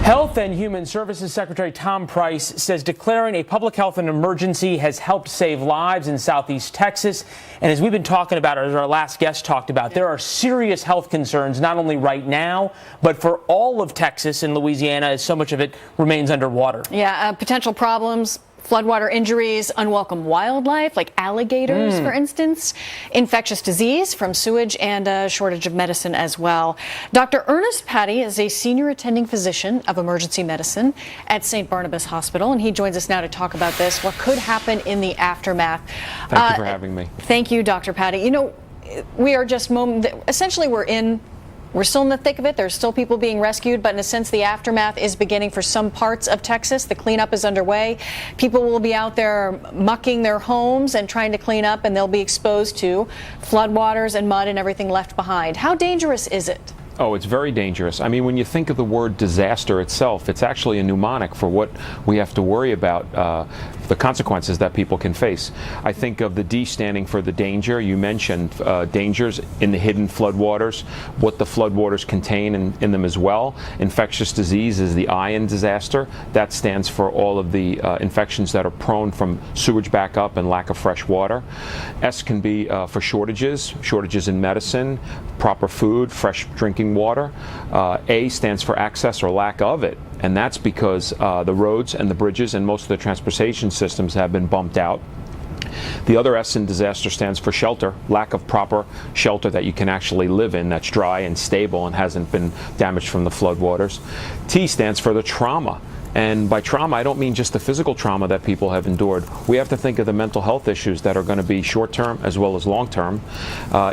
Health and Human Services Secretary Tom Price says declaring a public health emergency has helped save lives in Southeast Texas. And as we've been talking about, as our last guest talked about, there are serious health concerns, not only right now, but for all of Texas and Louisiana, as so much of it remains underwater. Yeah, potential problems. Floodwater injuries, unwelcome wildlife like alligators, for instance, infectious disease from sewage, and a shortage of medicine as well. Dr. Ernest Patti is a senior attending physician of emergency medicine at St. Barnabas Hospital, and he joins us now to talk about this, what could happen in the aftermath. Thank you for having me. Thank you, Dr. Patti. You know, we are just essentially we're still in the thick of it. There's still people being rescued, but in a sense, the aftermath is beginning for some parts of Texas. The cleanup is underway. People will be out there mucking their homes and trying to clean up, and they'll be exposed to floodwaters and mud and everything left behind. How dangerous is it? Oh, it's very dangerous. I mean, when you think of the word disaster itself, it's actually a mnemonic for what we have to worry about, the consequences that people can face. I think of the D standing for the danger. You mentioned dangers in the hidden floodwaters, what the floodwaters contain in them as well. Infectious disease is the I in disaster. That stands for all of the infections that are prone from sewage backup and lack of fresh water. S can be for shortages in medicine, proper food, fresh drinking water. A stands for access or lack of it, and that's because the roads and the bridges and most of the transportation systems have been bumped out. The other S in disaster stands for shelter, lack of proper shelter that you can actually live in, that's dry and stable and hasn't been damaged from the floodwaters. T stands for the trauma. And by trauma, I don't mean just the physical trauma that people have endured. We have to think of the mental health issues that are going to be short-term as well as long-term.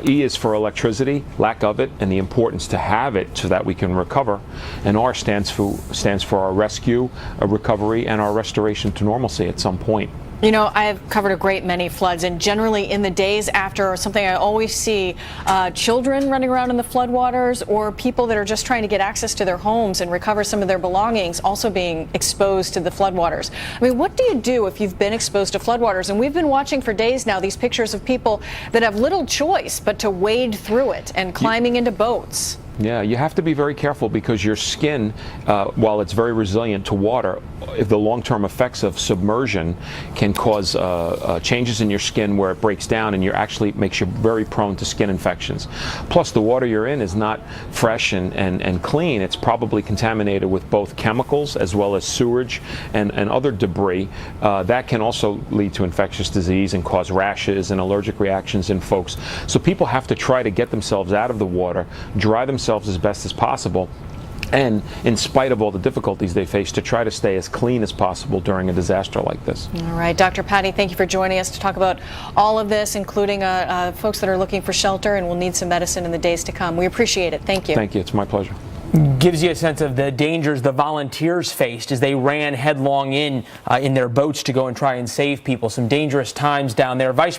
E is for electricity, lack of it, and the importance to have it so that we can recover. And R stands for our rescue, recovery, and our restoration to normalcy at some point. You know, I've covered a great many floods, and generally in the days after, something I always see, children running around in the floodwaters, or people that are just trying to get access to their homes and recover some of their belongings also being exposed to the floodwaters. I mean, what do you do if you've been exposed to floodwaters? And we've been watching for days now these pictures of people that have little choice but to wade through it and climbing into boats. Yeah, you have to be very careful because your skin, while it's very resilient to water, the long-term effects of submersion can cause changes in your skin where it breaks down and actually makes you very prone to skin infections. Plus, the water you're in is not fresh and clean. It's probably contaminated with both chemicals as well as sewage and other debris. That can also lead to infectious disease and cause rashes and allergic reactions in folks. So people have to try to get themselves out of the water, dry themselves as best as possible, and in spite of all the difficulties they face, to try to stay as clean as possible during a disaster like this. All right, Dr. Patti, thank you for joining us to talk about all of this, including folks that are looking for shelter and will need some medicine in the days to come. We appreciate it. Thank you. Thank you. It's my pleasure. Gives you a sense of the dangers the volunteers faced as they ran headlong in their boats to go and try and save people. Some dangerous times down there. Vice President